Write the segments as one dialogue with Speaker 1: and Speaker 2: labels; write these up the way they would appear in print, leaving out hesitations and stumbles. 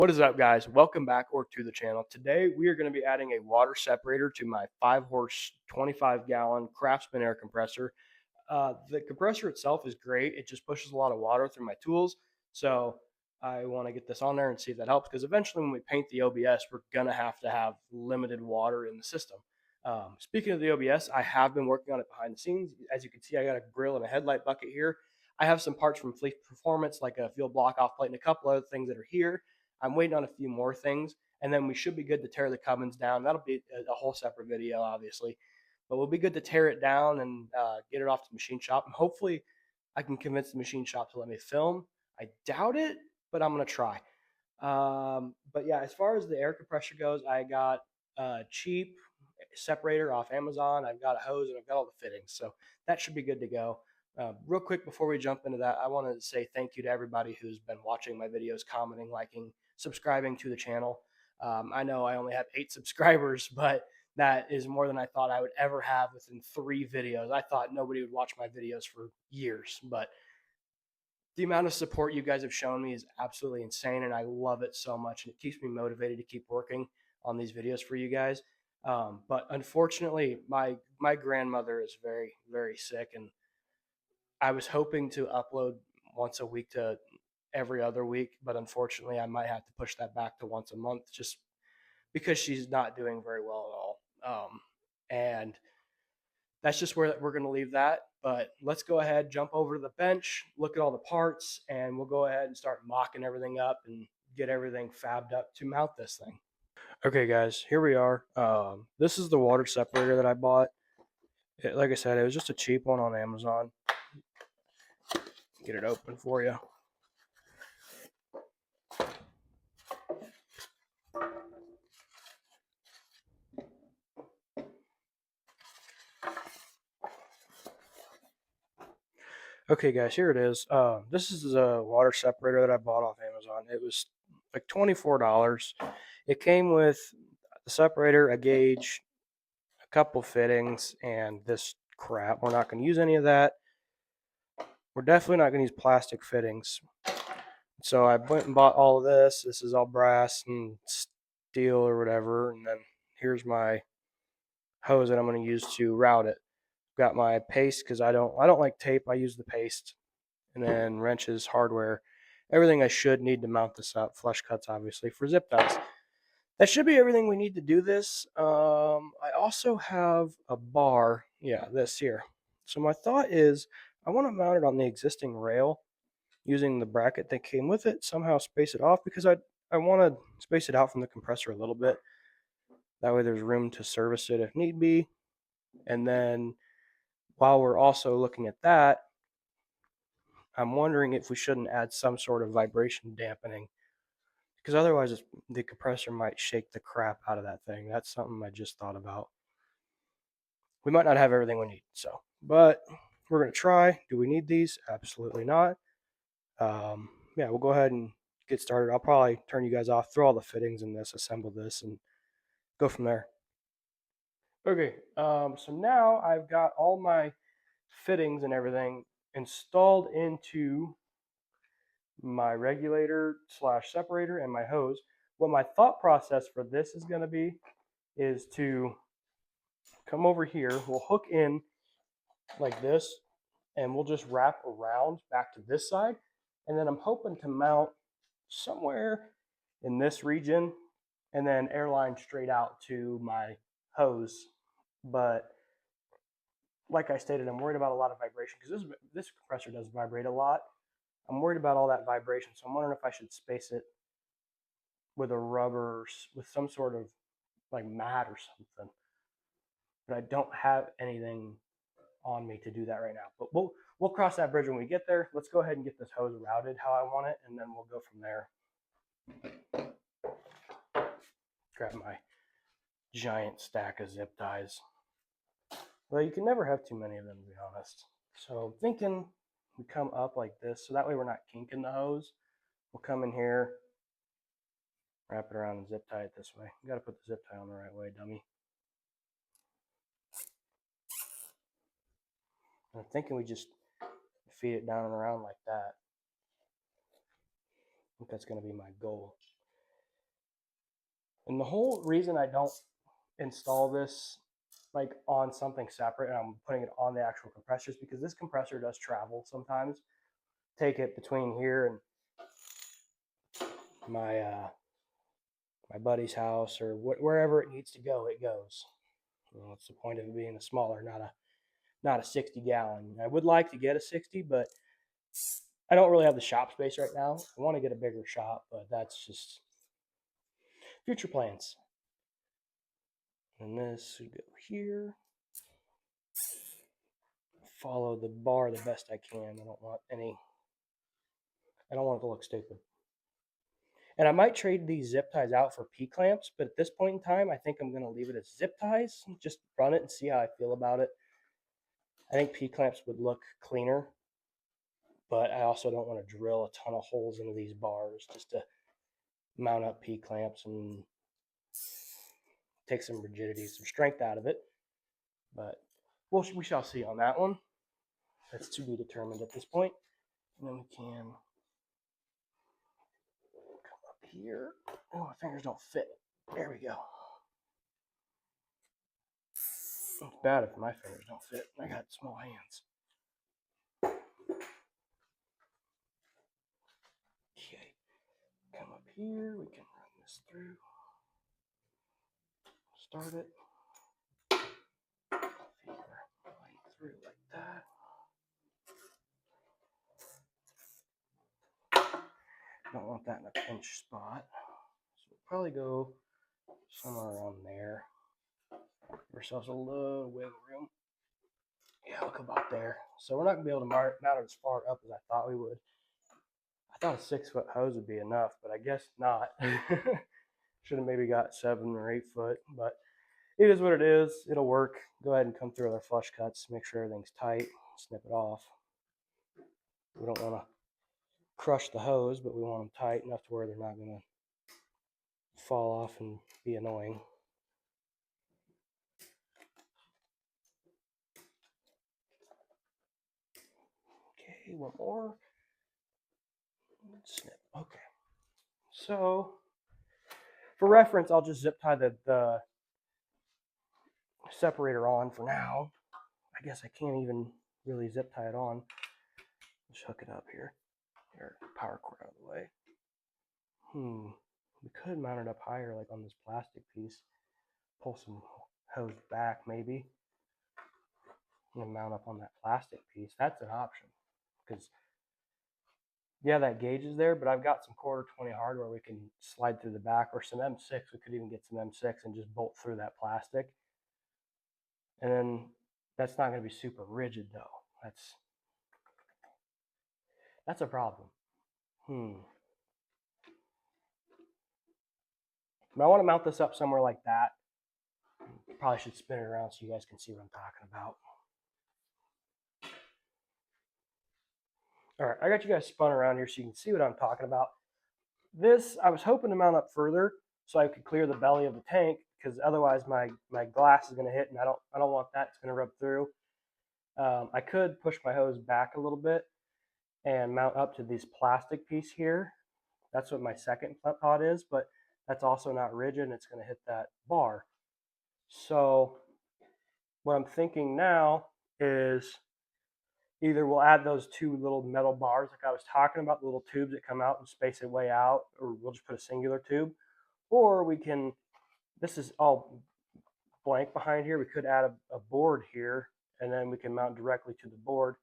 Speaker 1: What is up, guys? Welcome back or to the channel. Today we are going to be adding a water separator to my 5-horse 25-gallon Craftsman air compressor. The compressor itself is great. It just pushes a lot of water through my tools. So I want to get this on there and see if that helps, because eventually when we paint the OBS, we're going to have limited water in the system. Speaking of the OBS, I have been working on it behind the scenes. As you can see, I got a grill and a headlight bucket here. I have some parts from Fleet Performance, like a fuel block off plate and a couple other things that are here. I'm waiting on a few more things, and then we should be good to tear the Cummins down. That'll be a whole separate video, obviously, but we'll be good to tear it down and get it off to the machine shop. And hopefully, I can convince the machine shop to let me film. I doubt it, but I'm gonna try. But yeah, as far as the air compressor goes, I got a cheap separator off Amazon. I've got a hose and I've got all the fittings, so that should be good to go. Real quick before we jump into that, I want to say thank you to everybody who's been watching my videos, commenting, liking, subscribing to the channel. I know I only have 8 subscribers, but that is more than I thought I would ever have within 3 videos. I thought nobody would watch my videos for years, but the amount of support you guys have shown me is absolutely insane, and I love it so much, and it keeps me motivated to keep working on these videos for you guys. But unfortunately, my grandmother is very, very sick, and I was hoping to upload once a week to every other week, but unfortunately, I might have to push that back to once a month, just because she's not doing very well at all. And that's just where we're going to leave that. But let's go ahead, jump over to the bench, look at all the parts, and we'll go ahead and start mocking everything up and get everything fabbed up to mount this thing. Okay, guys, here we are. This is the water separator that I bought. Like I said, it was just a cheap one on Amazon. Get it open for you. Okay, guys, here it is. This is a water separator that I bought off Amazon. It was like $24. It came with the separator, a gauge, a couple fittings, and this crap. We're not going to use any of that. We're definitely not going to use plastic fittings. So I went and bought all of this. This is all brass and steel or whatever. And then here's my hose that I'm going to use to route it. Got my paste because I don't like tape. I use the paste. And then wrenches, hardware, everything I should need to mount this up. Flush cuts, obviously, for zip ties. That should be everything we need to do this. I also have a bar. Yeah, this here. So my thought is I want to mount it on the existing rail using the bracket that came with it. Somehow space it off, because I want to space it out from the compressor a little bit. That way there's room to service it if need be. And then while we're also looking at that, I'm wondering if we shouldn't add some sort of vibration dampening, because otherwise the compressor might shake the crap out of that thing. That's something I just thought about. We might not have everything we need, but we're going to try. Do we need these? Absolutely not. Yeah, we'll go ahead and get started. I'll probably turn you guys off, throw all the fittings in this, assemble this, and go from there. Okay, so now I've got all my fittings and everything installed into my regulator slash separator and my hose. What my thought process for this is going to be is to come over here. We'll hook in like this, and we'll just wrap around back to this side. And then I'm hoping to mount somewhere in this region and then airline straight out to my hose. But like I stated, I'm worried about a lot of vibration, because this compressor does vibrate a lot. I'm worried about all that vibration, so I'm wondering if I should space it with a rubber, with some sort of like mat or something. But I don't have anything on me to do that right now. But we'll cross that bridge when we get there. Let's go ahead and get this hose routed how I want it, and then we'll go from there. Grab my giant stack of zip ties. Well, you can never have too many of them, to be honest. So I'm thinking we come up like this, so that way we're not kinking the hose. We'll come in here, wrap it around and zip tie it this way. You got to put the zip tie on the right way, dummy. I'm thinking we just feed it down and around like that. I think that's going to be my goal. And the whole reason I don't install this like on something separate and I'm putting it on the actual compressor is because this compressor does travel sometimes. Take it between here and my buddy's house or wherever it needs to go, it goes. What's the point of it being a smaller, not a 60-gallon? I would like to get a 60, but I don't really have the shop space right now. I want to get a bigger shop, but that's just future plans. And this would go here. Follow the bar the best I can. I don't want it to look stupid. And I might trade these zip ties out for P-clamps, but at this point in time, I think I'm going to leave it as zip ties. Just run it and see how I feel about it. I think P-clamps would look cleaner, but I also don't want to drill a ton of holes into these bars just to mount up P-clamps and take some rigidity, some strength out of it. But we shall see on that one. That's to be determined at this point. And then we can come up here. Oh, my fingers don't fit. There we go. It's bad if my fingers don't fit. I got small hands. Okay. Come up here. We can run this through. Start it. Line through like that. Don't want that in a pinch spot. So we'll probably go somewhere around there. Give ourselves a little wiggle room. Yeah, look about there. So we're not going to be able to mount it as far up as I thought we would. I thought a 6-foot hose would be enough, but I guess not. Should have maybe got 7 or 8 foot, but it is what it is. It'll work. Go ahead and come through with our flush cuts. Make sure everything's tight. Snip it off. We don't want to crush the hose, but we want them tight enough to where they're not going to fall off and be annoying. Okay, one more. Snip. Okay. So, for reference, I'll just zip tie the separator on for now. I guess I can't even really zip tie it on. Just hook it up here. Here, power cord out of the way. We could mount it up higher, like on this plastic piece. Pull some hose back, maybe. And mount up on that plastic piece. That's an option. Because, yeah, that gauge is there, but I've got some 1/4-20 hardware we can slide through the back, or some M6. We could even get some M6 and just bolt through that plastic. And then that's not going to be super rigid, though. That's a problem. But I want to mount this up somewhere like that. Probably should spin it around so you guys can see what I'm talking about. All right, I got you guys spun around here so you can see what I'm talking about. This, I was hoping to mount up further so I could clear the belly of the tank, because otherwise my glass is going to hit, and I don't want that. It's going to rub through. I could push my hose back a little bit and mount up to this plastic piece here. That's what my second thought is, but that's also not rigid, and it's going to hit that bar. So what I'm thinking now is either we'll add those 2 little metal bars like I was talking about, the little tubes that come out and space it way out, or we'll just put a singular tube. Or we can, this is all blank behind here, we could add a board here, and then we can mount directly to the board.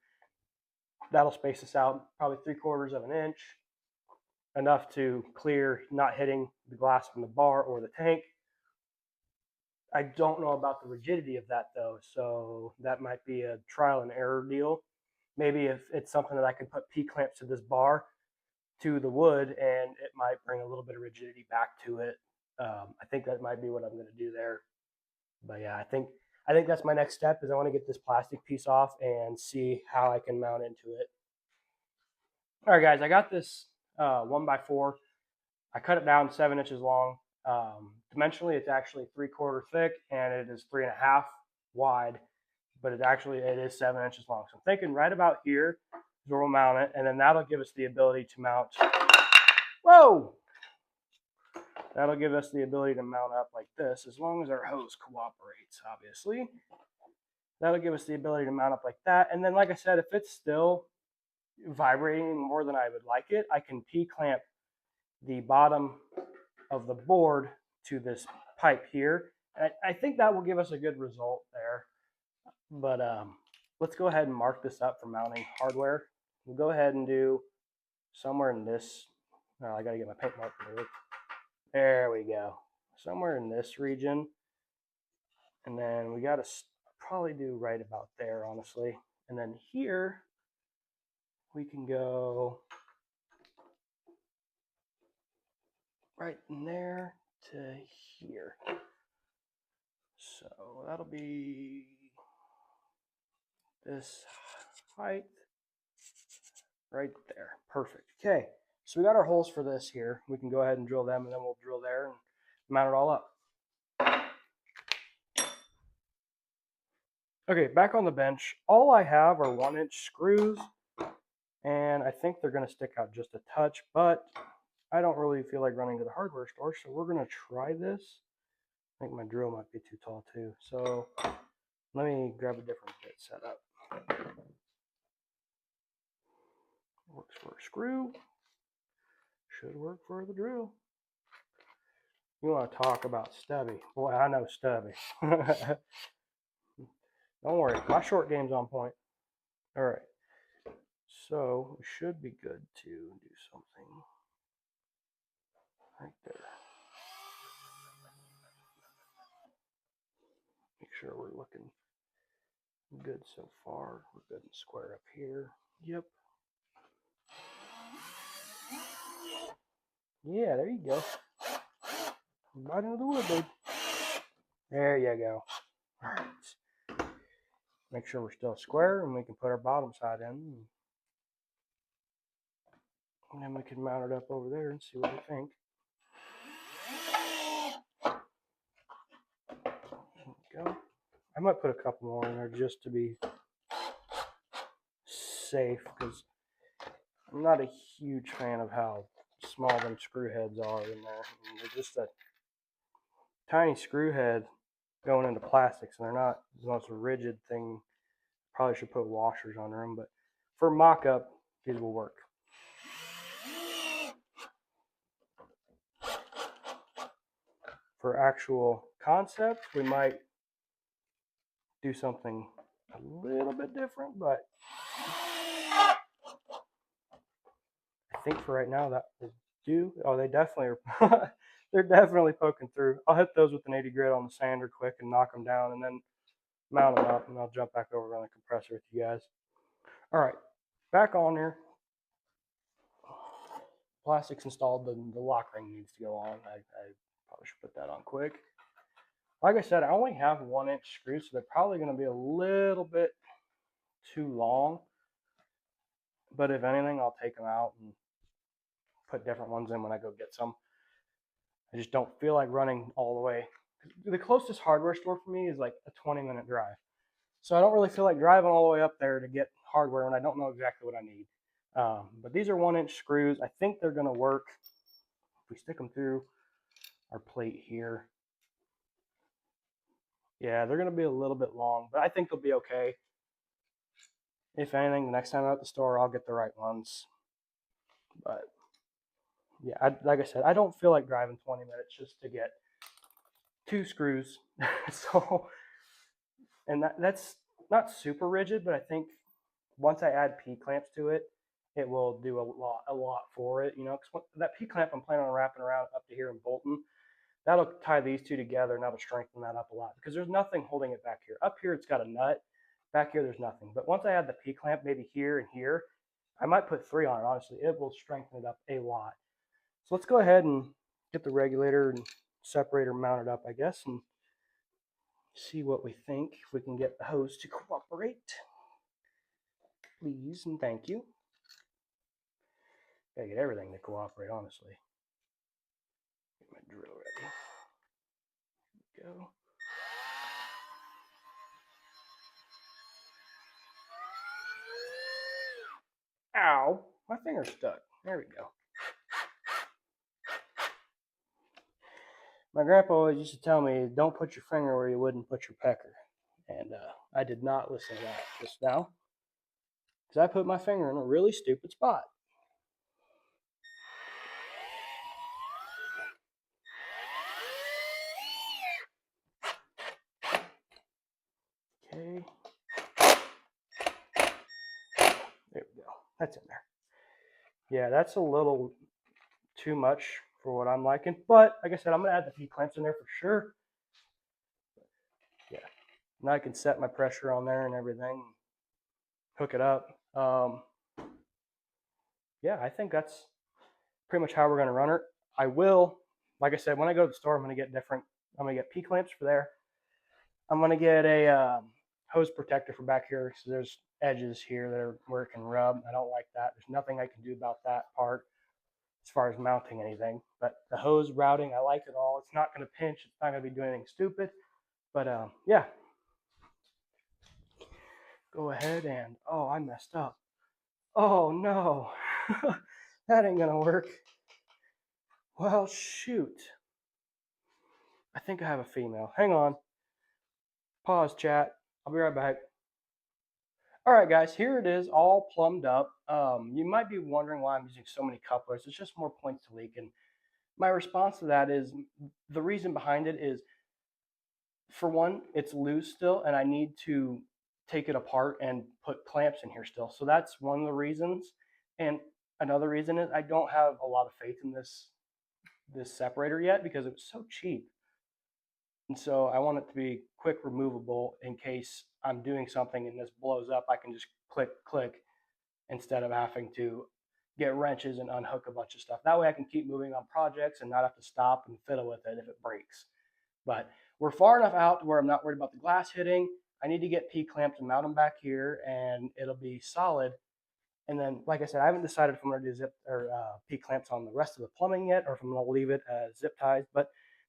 Speaker 1: That'll space us out probably 3/4 of an inch, enough to clear, not hitting the glass from the bar or the tank. I don't know about the rigidity of that though, so that might be a trial and error deal. Maybe if it's something that I can put P-clamps to this bar to the wood, and it might bring a little bit of rigidity back to it. I think that might be what I'm going to do there. But yeah, I think that's my next step, is I want to get this plastic piece off and see how I can mount into it. All right, guys, I got this 1x4. I cut it down 7 inches long. Dimensionally, it's actually 3/4 thick, and it is 3.5 wide, but it is 7 inches long. So I'm thinking right about here is where we'll mount it, and then that'll give us the ability to mount. Whoa! That'll give us the ability to mount up like this, as long as our hose cooperates, obviously. That'll give us the ability to mount up like that. And then, like I said, if it's still vibrating more than I would like it, I can P-clamp the bottom of the board to this pipe here. And I think that will give us a good result there. But let's go ahead and mark this up for mounting hardware. We'll go ahead and do somewhere in this. Oh, I got to get my paint marker. There we go. Somewhere in this region. And then we got to probably do right about there, honestly. And then here, we can go right in there to here. So that'll be this height right there. Perfect. Okay, so we got our holes for this here. We can go ahead and drill them, and then we'll drill there and mount it all up. Okay, back on the bench. All I have are 1-inch screws, and I think they're going to stick out just a touch, but I don't really feel like running to the hardware store, so we're going to try this. I think my drill might be too tall too, so let me grab a different bit set up. Works for a screw, should work for the drill. You want to talk about stubby. Boy, I know stubby. Don't worry, my short game's on point. All right, so we should be good to do something right there. Make sure we're looking good so far. We're good and square up here. Yep. Yeah, there you go. Right into the wood, dude. There you go. All right. Make sure we're still square, and we can put our bottom side in. And then we can mount it up over there and see what we think. There we go. I might put a couple more in there just to be safe, because I'm not a huge fan of how small them screw heads are in there. I mean, they're just a tiny screw head going into plastics, and they're not the most rigid thing. Probably should put washers under them, but for mock-up, these will work. For actual concept, we might do something a little bit different, but I think for right now that will do. Oh, they definitely are. They're definitely poking through. I'll hit those with an 80 grit on the sander quick and knock them down, and then mount them up, and I'll jump back over on the compressor with you guys. All right, back on there. Plastic's installed. The lock ring needs to go on. I probably should put that on quick. Like I said, I only have 1-inch screws, so they're probably going to be a little bit too long. But if anything, I'll take them out and put different ones in when I go get some. I just don't feel like running all the way. The closest hardware store for me is like a 20-minute drive. So I don't really feel like driving all the way up there to get hardware when I don't know exactly what I need. But these are 1-inch screws. I think they're going to work if we stick them through our plate here. Yeah, they're going to be a little bit long, but I think they'll be okay. If anything, the next time I'm at the store, I'll get the right ones. But yeah, like I said, I don't feel like driving 20 minutes just to get 2 screws. So, and that's not super rigid, but I think once I add P-clamps to it, it will do a lot for it. You know, because that P-clamp I'm planning on wrapping around up to here and bolting, that'll tie these two together, and that'll strengthen that up a lot, because there's nothing holding it back here. Up here, it's got a nut. Back here, there's nothing. But once I add the P-clamp, maybe here and here, I might put 3 on it, honestly. It will strengthen it up a lot. So let's go ahead and get the regulator and separator mounted up, I guess, and see what we think, if we can get the hose to cooperate. Please and thank you. Gotta get everything to cooperate, honestly. Get my drill ready. Here we go. Ow, my finger's stuck. There we go. My grandpa always used to tell me, don't put your finger where you wouldn't put your pecker. And I did not listen to that just now because I put my finger in a really stupid spot. Okay. There we go. That's in there. Yeah, that's a little too much for what I'm liking. But like I said, I'm going to add the P clamps in there for sure. Yeah. Now I can set my pressure on there and everything. Hook it up. Yeah, I think that's pretty much how we're going to run it. I will, like I said, when I go to the store, I'm going to get different. I'm going to get P clamps for there. I'm going to get a hose protector for back here. So there's edges here that are where it can rub. I don't like that. There's nothing I can do about that part as far as mounting anything. But the hose routing, I like it all. It's not going to pinch. It's not going to be doing anything stupid. But yeah, go ahead and, oh, I messed up. Oh no, that ain't going to work. Well, shoot. I think I have a female. Hang on. Pause chat. I'll be right back. All right, guys, here it is all plumbed up. You might be wondering why I'm using so many couplers. It's just more points to leak. And my response to that is the reason behind it is, for one, it's loose still, and I need to take it apart and put clamps in here still. So that's one of the reasons. And another reason is I don't have a lot of faith in this separator yet because it was so cheap. And so I want it to be quick removable in case I'm doing something and this blows up. I can just click, click instead of having to get wrenches and unhook a bunch of stuff. That way I can keep moving on projects and not have to stop and fiddle with it if it breaks. But we're far enough out to where I'm not worried about the glass hitting. I need to get P-clamps and mount them back here and it'll be solid. And then, like I said, I haven't decided if I'm going to do zip or P-clamps on the rest of the plumbing yet, or if I'm going to leave it as zip ties. But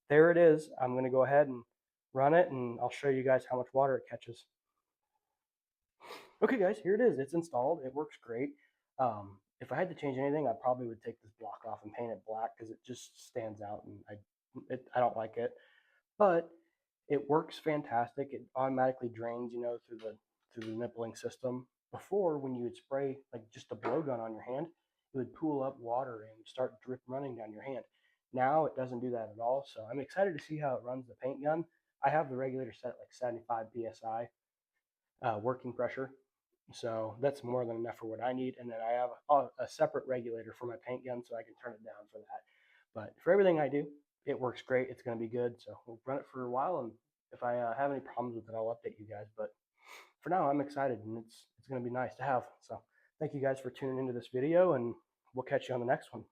Speaker 1: there it is. I'm going to go ahead and run it, and I'll show you guys how much water it catches. Okay, guys, here it is. It's installed. It works great. If I had to change anything, I probably would take this block off and paint it black because it just stands out, and I don't like it. But it works fantastic. It automatically drains, through the nippling system. Before, when you would spray like just a blowgun on your hand, it would pool up water and start drip running down your hand. Now it doesn't do that at all. So I'm excited to see how it runs the paint gun. I have the regulator set at like 75 psi working pressure. So that's more than enough for what I need. And then I have a separate regulator for my paint gun so I can turn it down for that. But for everything I do, it works great. It's going to be good. So we'll run it for a while. And if I have any problems with it, I'll update you guys. But for now, I'm excited and it's going to be nice to have. So thank you guys for tuning into this video and we'll catch you on the next one.